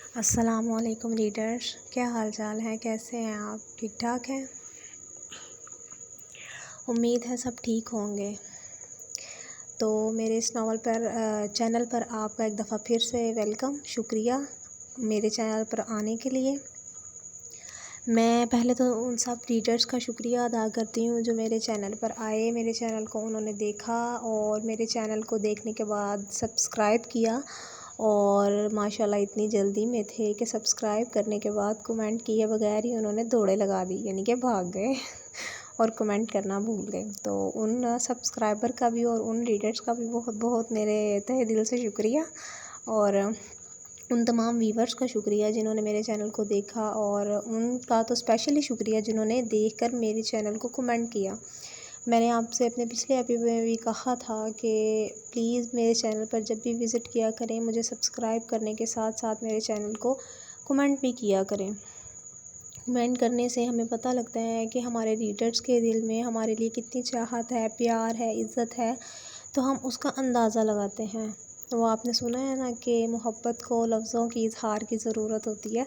السلام علیکم ریڈرز، کیا حال چال ہے؟ کیسے ہیں آپ؟ ٹھیک ٹھاک ہیں؟ امید ہے سب ٹھیک ہوں گے۔ تو میرے اس ناول پر چینل پر آپ کا ایک دفعہ پھر سے ویلکم، شکریہ میرے چینل پر آنے کے لیے۔ میں پہلے تو ان سب ریڈرز کا شکریہ ادا کرتی ہوں جو میرے چینل پر آئے، میرے چینل کو انہوں نے دیکھا اور میرے چینل کو دیکھنے کے بعد سبسکرائب کیا، اور ماشاءاللہ اتنی جلدی میں تھے کہ سبسکرائب کرنے کے بعد کمنٹ کیے بغیر ہی انہوں نے دوڑے لگا دی، یعنی کہ بھاگ گئے اور کمنٹ کرنا بھول گئے۔ تو ان سبسکرائبر کا بھی اور ان ریڈرز کا بھی بہت بہت میرے تہہ دل سے شکریہ، اور ان تمام ویورز کا شکریہ جنہوں نے میرے چینل کو دیکھا، اور ان کا تو اسپیشلی شکریہ جنہوں نے دیکھ کر میرے چینل کو کمنٹ کیا۔ میں نے آپ سے اپنے پچھلے ایپی میں بھی کہا تھا کہ پلیز میرے چینل پر جب بھی وزٹ کیا کریں مجھے سبسکرائب کرنے کے ساتھ ساتھ میرے چینل کو کمنٹ بھی کیا کریں۔ کمنٹ کرنے سے ہمیں پتہ لگتا ہے کہ ہمارے ریڈرز کے دل میں ہمارے لیے کتنی چاہت ہے، پیار ہے، عزت ہے، تو ہم اس کا اندازہ لگاتے ہیں۔ وہ آپ نے سنا ہے نا کہ محبت کو لفظوں کی اظہار کی ضرورت ہوتی ہے،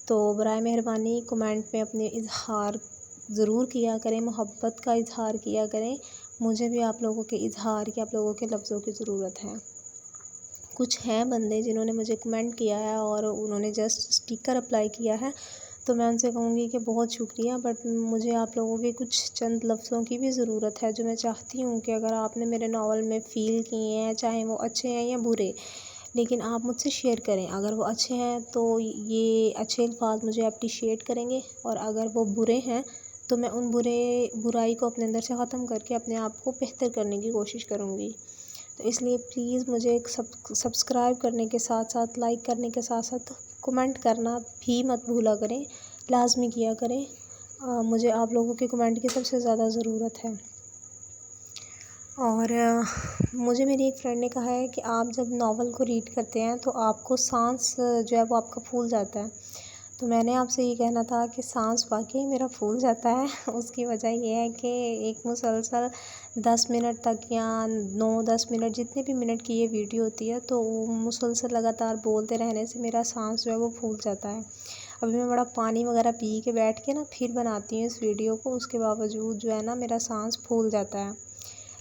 تو برائے مہربانی کمنٹ میں اپنے اظہار ضرور کیا کریں، محبت کا اظہار کیا کریں۔ مجھے بھی آپ لوگوں کے اظہار کی، آپ لوگوں کے لفظوں کی ضرورت ہے۔ کچھ ہیں بندے جنہوں نے مجھے کمنٹ کیا ہے اور انہوں نے جسٹ اسٹیکر اپلائی کیا ہے، تو میں ان سے کہوں گی کہ بہت شکریہ، بٹ مجھے آپ لوگوں کے کچھ چند لفظوں کی بھی ضرورت ہے جو میں چاہتی ہوں کہ اگر آپ نے میرے ناول میں فیل کیے ہیں، چاہے وہ اچھے ہیں یا برے، لیکن آپ مجھ سے شیئر کریں۔ اگر وہ اچھے ہیں تو یہ اچھے الفاظ مجھے اپریشیٹ کریں گے، اور اگر وہ برے ہیں تو میں ان برائی کو اپنے اندر سے ختم کر کے اپنے آپ کو بہتر کرنے کی کوشش کروں گی۔ تو اس لیے پلیز مجھے سبسکرائب کرنے کے ساتھ ساتھ، لائک کرنے کے ساتھ ساتھ کمنٹ کرنا بھی مت بھولا کریں، لازمی کیا کریں۔ مجھے آپ لوگوں کے کمنٹ کی سب سے زیادہ ضرورت ہے۔ اور مجھے میری ایک فرینڈ نے کہا ہے کہ آپ جب ناول کو ریڈ کرتے ہیں تو آپ کو سانس جو ہے وہ آپ کا پھول جاتا ہے، تو میں نے آپ سے یہ کہنا تھا کہ سانس واقعی میرا پھول جاتا ہے۔ اس کی وجہ یہ ہے کہ ایک مسلسل 10 منٹ تک یا 9-10 منٹ جتنے بھی منٹ کی یہ ویڈیو ہوتی ہے، تو مسلسل لگاتار بولتے رہنے سے میرا سانس جو ہے وہ پھول جاتا ہے۔ ابھی میں بڑا پانی وغیرہ پی کے بیٹھ کے نا پھر بناتی ہوں اس ویڈیو کو، اس کے باوجود جو ہے نا میرا سانس پھول جاتا ہے،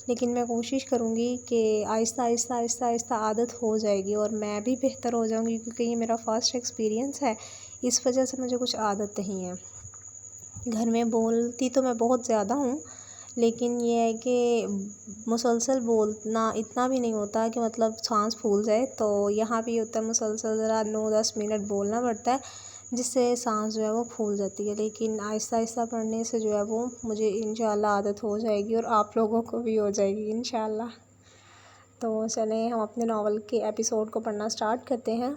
لیکن میں کوشش کروں گی کہ آہستہ آہستہ آہستہ آہستہ عادت ہو جائے گی اور میں بھی بہتر ہو جاؤں گی، کیونکہ یہ میرا فرسٹ ایکسپیرینس ہے، اس وجہ سے مجھے کچھ عادت نہیں ہے۔ گھر میں بولتی تو میں بہت زیادہ ہوں، لیکن یہ ہے کہ مسلسل بولنا اتنا بھی نہیں ہوتا کہ مطلب سانس پھول جائے، تو یہاں بھی ہوتا ہے مسلسل ذرا 9-10 منٹ بولنا پڑتا ہے جس سے سانس جو ہے وہ پھول جاتی ہے، لیکن آہستہ آہستہ پڑھنے سے جو ہے وہ مجھے انشاءاللہ عادت ہو جائے گی، اور آپ لوگوں کو بھی ہو جائے گی انشاءاللہ۔ تو چلیں ہم اپنے ناول کے ایپیسوڈ کو پڑھنا سٹارٹ کرتے ہیں۔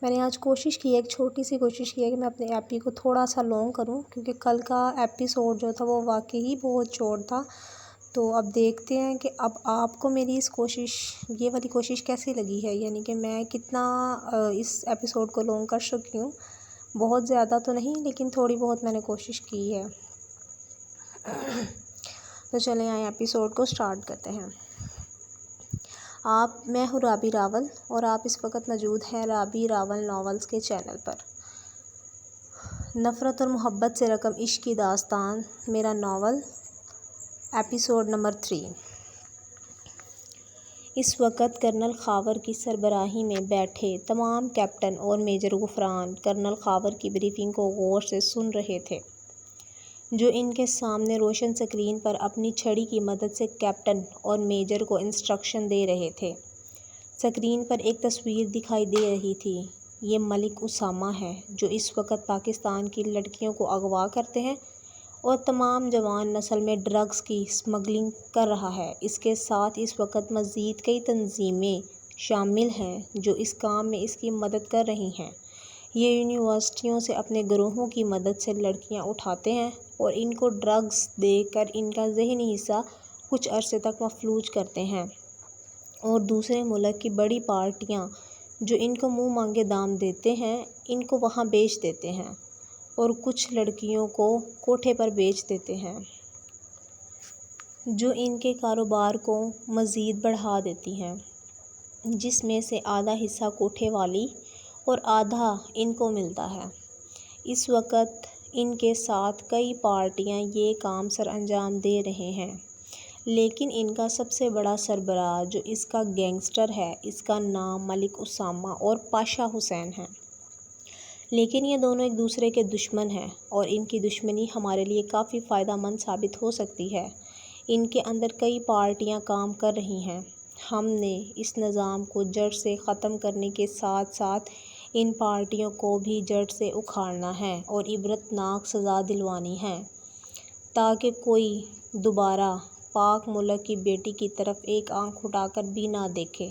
میں نے آج کوشش کی ہے، ایک چھوٹی سی کوشش کی ہے کہ میں اپنے ایپی کو تھوڑا سا لانگ کروں، کیونکہ کل کا ایپیسوڈ جو تھا وہ واقعی بہت شارٹ تھا۔ تو اب دیکھتے ہیں کہ اب آپ کو میری یہ والی کوشش کیسی لگی ہے، یعنی کہ میں کتنا اس ایپیسوڈ کو لانگ کر سکی ہوں۔ بہت زیادہ تو نہیں، لیکن تھوڑی بہت میں نے کوشش کی ہے۔ تو چلیں آئے ایپیسوڈ کو سٹارٹ کرتے ہیں۔ میں ہوں رابی راول، اور آپ اس وقت موجود ہیں رابی راول ناولز کے چینل پر۔ نفرت اور محبت سے رقم عشق کی داستان، میرا ناول، ایپیسوڈ نمبر 3۔ اس وقت کرنل خاور کی سربراہی میں بیٹھے تمام کیپٹن اور میجر غفران کرنل خاور کی بریفنگ کو غور سے سن رہے تھے، جو ان کے سامنے روشن سکرین پر اپنی چھڑی کی مدد سے کیپٹن اور میجر کو انسٹرکشن دے رہے تھے۔ سکرین پر ایک تصویر دکھائی دے رہی تھی۔ یہ ملک اسامہ ہے جو اس وقت پاکستان کی لڑکیوں کو اغوا کرتے ہیں اور تمام جوان نسل میں ڈرگز کی اسمگلنگ کر رہا ہے۔ اس کے ساتھ اس وقت مزید کئی تنظیمیں شامل ہیں جو اس کام میں اس کی مدد کر رہی ہیں۔ یہ یونیورسٹیوں سے اپنے گروہوں کی مدد سے لڑکیاں اٹھاتے ہیں اور ان کو ڈرگز دے کر ان کا ذہنی حصہ کچھ عرصے تک مفلوج کرتے ہیں، اور دوسرے ملک کی بڑی پارٹیاں جو ان کو منہ مانگے دام دیتے ہیں ان کو وہاں بیچ دیتے ہیں، اور کچھ لڑکیوں کو کوٹھے پر بیچ دیتے ہیں، جو ان کے کاروبار کو مزید بڑھا دیتی ہیں، جس میں سے آدھا حصہ کوٹھے والی اور آدھا ان کو ملتا ہے۔ اس وقت ان کے ساتھ کئی پارٹیاں یہ کام سر انجام دے رہے ہیں، لیکن ان کا سب سے بڑا سربراہ جو اس کا گینگسٹر ہے، اس کا نام ملک اسامہ اور پاشا حسین ہے۔ لیکن یہ دونوں ایک دوسرے کے دشمن ہیں اور ان کی دشمنی ہمارے لیے کافی فائدہ مند ثابت ہو سکتی ہے۔ ان کے اندر کئی پارٹیاں کام کر رہی ہیں۔ ہم نے اس نظام کو جڑ سے ختم کرنے کے ساتھ ساتھ ان پارٹیوں کو بھی جڑ سے اکھاڑنا ہے اور عبرت ناک سزا دلوانی ہے، تاکہ کوئی دوبارہ پاک ملک کی بیٹی کی طرف ایک آنکھ اٹھا کر بھی نہ دیکھے۔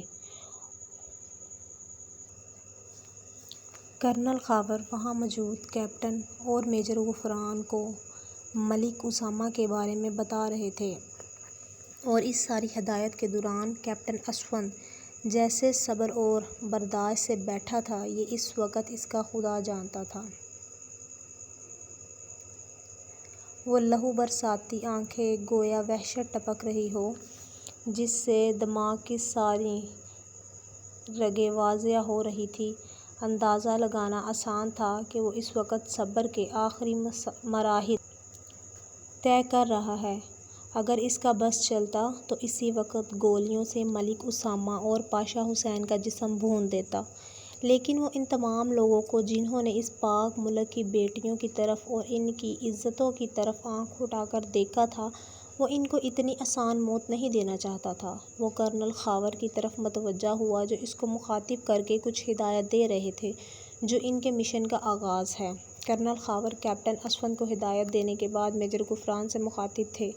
کرنل خاور وہاں موجود کیپٹن اور میجر غفران کو ملک اسامہ کے بارے میں بتا رہے تھے، اور اس ساری ہدایت کے دوران کیپٹن اسون جیسے صبر اور برداشت سے بیٹھا تھا، یہ اس وقت اس کا خدا جانتا تھا۔ وہ لہو برساتی آنکھیں گویا وحشت ٹپک رہی ہو، جس سے دماغ کی ساری رگیں واضح ہو رہی تھیں۔ اندازہ لگانا آسان تھا کہ وہ اس وقت صبر کے آخری مراحل طے کر رہا ہے۔ اگر اس کا بس چلتا تو اسی وقت گولیوں سے ملک اسامہ اور پاشا حسین کا جسم بھون دیتا، لیکن وہ ان تمام لوگوں کو جنہوں نے اس پاک ملک کی بیٹیوں کی طرف اور ان کی عزتوں کی طرف آنکھ اٹھا کر دیکھا تھا، وہ ان کو اتنی آسان موت نہیں دینا چاہتا تھا۔ وہ کرنل خاور کی طرف متوجہ ہوا جو اس کو مخاطب کر کے کچھ ہدایات دے رہے تھے جو ان کے مشن کا آغاز ہے۔ کرنل خاور کیپٹن اسون کو ہدایت دینے کے بعد میجر غفران سے مخاطب تھے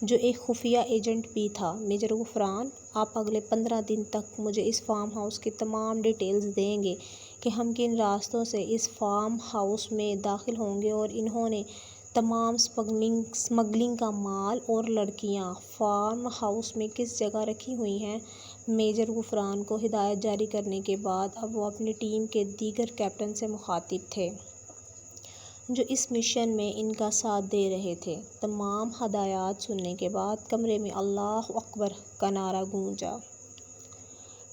جو ایک خفیہ ایجنٹ بھی تھا۔ میجر غفران، آپ اگلے 15 دن تک مجھے اس فارم ہاؤس کی تمام ڈیٹیلز دیں گے کہ ہم کن راستوں سے اس فارم ہاؤس میں داخل ہوں گے اور انہوں نے تمام اسمگلنگ کا مال اور لڑکیاں فارم ہاؤس میں کس جگہ رکھی ہوئی ہیں۔ میجر غفران کو ہدایت جاری کرنے کے بعد اب وہ اپنی ٹیم کے دیگر کیپٹن سے مخاطب تھے جو اس مشن میں ان کا ساتھ دے رہے تھے۔ تمام ہدایات سننے کے بعد کمرے میں اللہ اکبر کا نعرہ گونجا۔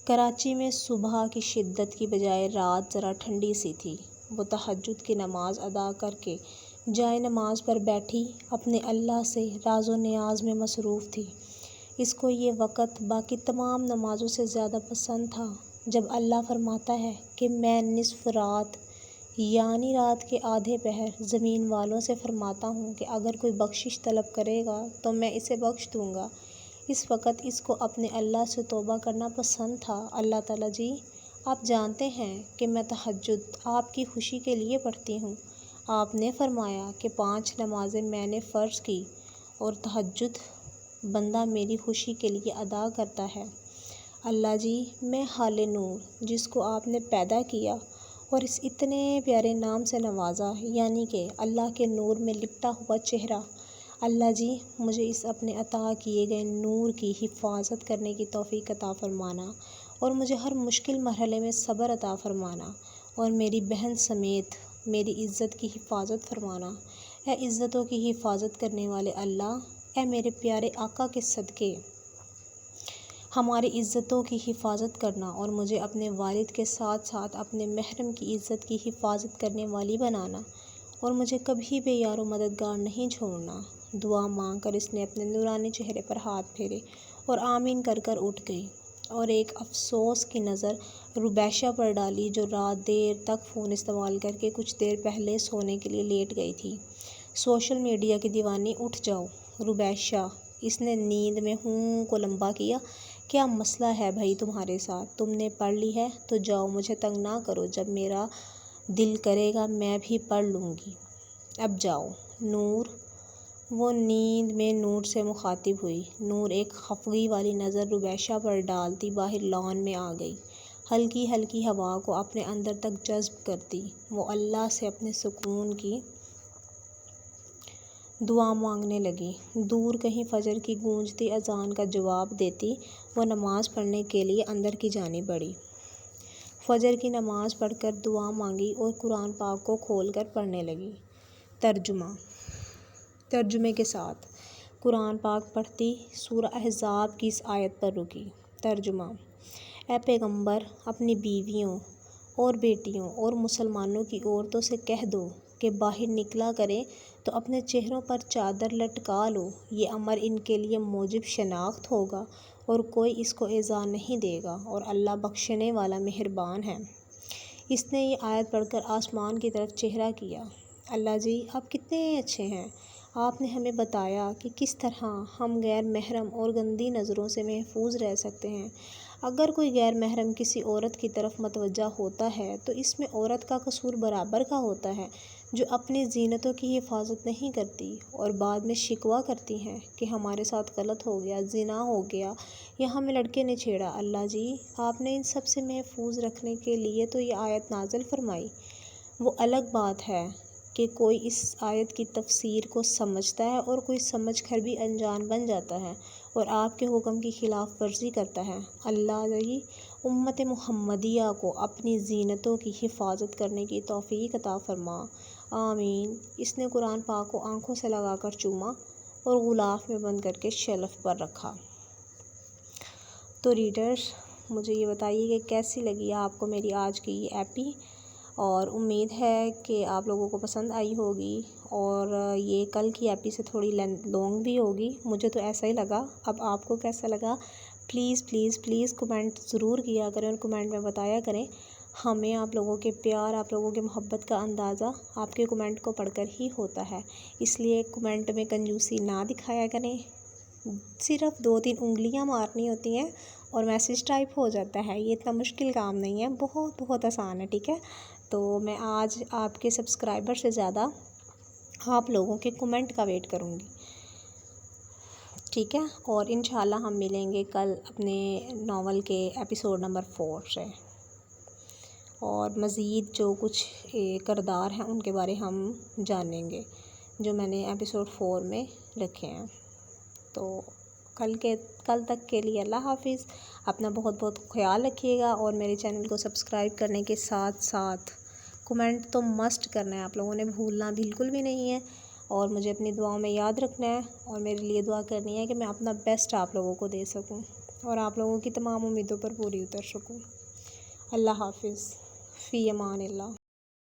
کراچی میں صبح کی شدت کی بجائے رات ذرا ٹھنڈی سی تھی۔ وہ تہجد کی نماز ادا کر کے جائے نماز پر بیٹھی اپنے اللہ سے راز و نیاز میں مصروف تھی۔ اس کو یہ وقت باقی تمام نمازوں سے زیادہ پسند تھا جب اللہ فرماتا ہے کہ میں نصف رات یعنی رات کے آدھے پہر زمین والوں سے فرماتا ہوں کہ اگر کوئی بخشش طلب کرے گا تو میں اسے بخش دوں گا۔ اس وقت اس کو اپنے اللہ سے توبہ کرنا پسند تھا۔ اللہ تعالیٰ جی، آپ جانتے ہیں کہ میں تہجد آپ کی خوشی کے لیے پڑھتی ہوں۔ آپ نے فرمایا کہ 5 نمازیں میں نے فرض کی اور تہجد بندہ میری خوشی کے لیے ادا کرتا ہے۔ اللہ جی، میں حال نور جس کو آپ نے پیدا کیا اور اس اتنے پیارے نام سے نوازا، یعنی کہ اللہ کے نور میں لپٹا ہوا چہرہ، اللہ جی مجھے اس اپنے عطا کیے گئے نور کی حفاظت کرنے کی توفیق عطا فرمانا اور مجھے ہر مشکل مرحلے میں صبر عطا فرمانا اور میری بہن سمیت میری عزت کی حفاظت فرمانا۔ اے عزتوں کی حفاظت کرنے والے اللہ، اے میرے پیارے آقا کے صدقے ہماری عزتوں کی حفاظت کرنا اور مجھے اپنے والد کے ساتھ ساتھ اپنے محرم کی عزت کی حفاظت کرنے والی بنانا اور مجھے کبھی بھی یار و مددگار نہیں چھوڑنا۔ دعا مانگ کر اس نے اپنے نورانی چہرے پر ہاتھ پھیرے اور آمین کر کر اٹھ گئی اور ایک افسوس کی نظر روبیشہ پر ڈالی جو رات دیر تک فون استعمال کر کے کچھ دیر پہلے سونے کے لیے لیٹ گئی تھی۔ سوشل میڈیا کی دیوانی، اٹھ جاؤ روبیشہ، اس نے نیند میں ہوں کو لمبا کیا۔ کیا مسئلہ ہے بھائی تمہارے ساتھ؟ تم نے پڑھ لی ہے تو جاؤ، مجھے تنگ نہ کرو، جب میرا دل کرے گا میں بھی پڑھ لوں گی، اب جاؤ۔ نور، وہ نیند میں نور سے مخاطب ہوئی۔ نور ایک خفگی والی نظر روبیشہ پر ڈالتی باہر لان میں آ گئی، ہلکی ہلکی ہوا کو اپنے اندر تک جذب کرتی۔ وہ اللہ سے اپنے سکون کی دعا مانگنے لگی۔ دور کہیں فجر کی گونجتی اذان کا جواب دیتی وہ نماز پڑھنے کے لیے اندر کی جانب بڑھی۔ فجر کی نماز پڑھ کر دعا مانگی اور قرآن پاک کو کھول کر پڑھنے لگی۔ ترجمے کے ساتھ قرآن پاک پڑھتی سورہ احزاب کی اس آیت پر رکی۔ ترجمہ: اے پیغمبر، اپنی بیویوں اور بیٹیوں اور مسلمانوں کی عورتوں سے کہہ دو کہ باہر نکلا کریں تو اپنے چہروں پر چادر لٹکا لو، یہ امر ان کے لیے موجب شناخت ہوگا اور کوئی اس کو ایذا نہیں دے گا، اور اللہ بخشنے والا مہربان ہے۔ اس نے یہ آیت پڑھ کر آسمان کی طرف چہرہ کیا۔ اللہ جی آپ کتنے اچھے ہیں، آپ نے ہمیں بتایا کہ کس طرح ہم غیر محرم اور گندی نظروں سے محفوظ رہ سکتے ہیں۔ اگر کوئی غیر محرم کسی عورت کی طرف متوجہ ہوتا ہے تو اس میں عورت کا قصور برابر کا ہوتا ہے جو اپنی زینتوں کی حفاظت نہیں کرتی اور بعد میں شکوہ کرتی ہیں کہ ہمارے ساتھ غلط ہو گیا، زنا ہو گیا یا ہمیں لڑکے نے چھیڑا۔ اللہ جی آپ نے ان سب سے محفوظ رکھنے کے لیے تو یہ آیت نازل فرمائی۔ وہ الگ بات ہے کہ کوئی اس آیت کی تفسیر کو سمجھتا ہے اور کوئی سمجھ کر بھی انجان بن جاتا ہے اور آپ کے حکم کی خلاف ورزی کرتا ہے۔ اللہ جی امت محمدیہ کو اپنی زینتوں کی حفاظت کرنے کی توفیق عطا فرما، آمین۔ اس نے قرآن پاک کو آنکھوں سے لگا کر چوما اور غلاف میں بند کر کے شیلف پر رکھا۔ تو ریڈرز مجھے یہ بتائیے کہ کیسی لگی آپ کو میری آج کی یہ ایپی، اور امید ہے کہ آپ لوگوں کو پسند آئی ہوگی، اور یہ کل کی ایپی سے تھوڑی لانگ بھی ہوگی، مجھے تو ایسا ہی لگا۔ اب آپ کو کیسا لگا پلیز پلیز پلیز کمنٹ ضرور کیا کریں اور کمنٹ میں بتایا کریں۔ ہمیں آپ لوگوں کے پیار، آپ لوگوں کے محبت کا اندازہ آپ کے کمنٹ کو پڑھ کر ہی ہوتا ہے، اس لیے کمنٹ میں کنجوسی نہ دکھایا کریں۔ صرف 2-3 انگلیاں مارنی ہوتی ہیں اور میسیج ٹائپ ہو جاتا ہے، یہ اتنا مشکل کام نہیں ہے، بہت بہت آسان ہے، ٹھیک ہے۔ تو میں آج آپ کے سبسکرائبر سے زیادہ آپ لوگوں کے کمنٹ کا ویٹ کروں گی، ٹھیک ہے۔ اور انشاءاللہ ہم ملیں گے کل اپنے ناول کے ایپیسوڈ نمبر 4 سے، اور مزید جو کچھ کردار ہیں ان کے بارے ہم جانیں گے جو میں نے ایپیسوڈ 4 میں رکھے ہیں۔ تو کل تک کے لیے اللہ حافظ، اپنا بہت بہت خیال رکھیے گا، اور میرے چینل کو سبسکرائب کرنے کے ساتھ ساتھ کمنٹ تو مسٹ کرنا ہے، آپ لوگوں نے بھولنا بالکل بھی نہیں ہے، اور مجھے اپنی دعاؤں میں یاد رکھنا ہے، اور میرے لیے دعا کرنی ہے کہ میں اپنا بیسٹ آپ لوگوں کو دے سکوں اور آپ لوگوں کی تمام امیدوں پر پوری اتر سکوں۔ اللہ حافظ، فی امان اللہ۔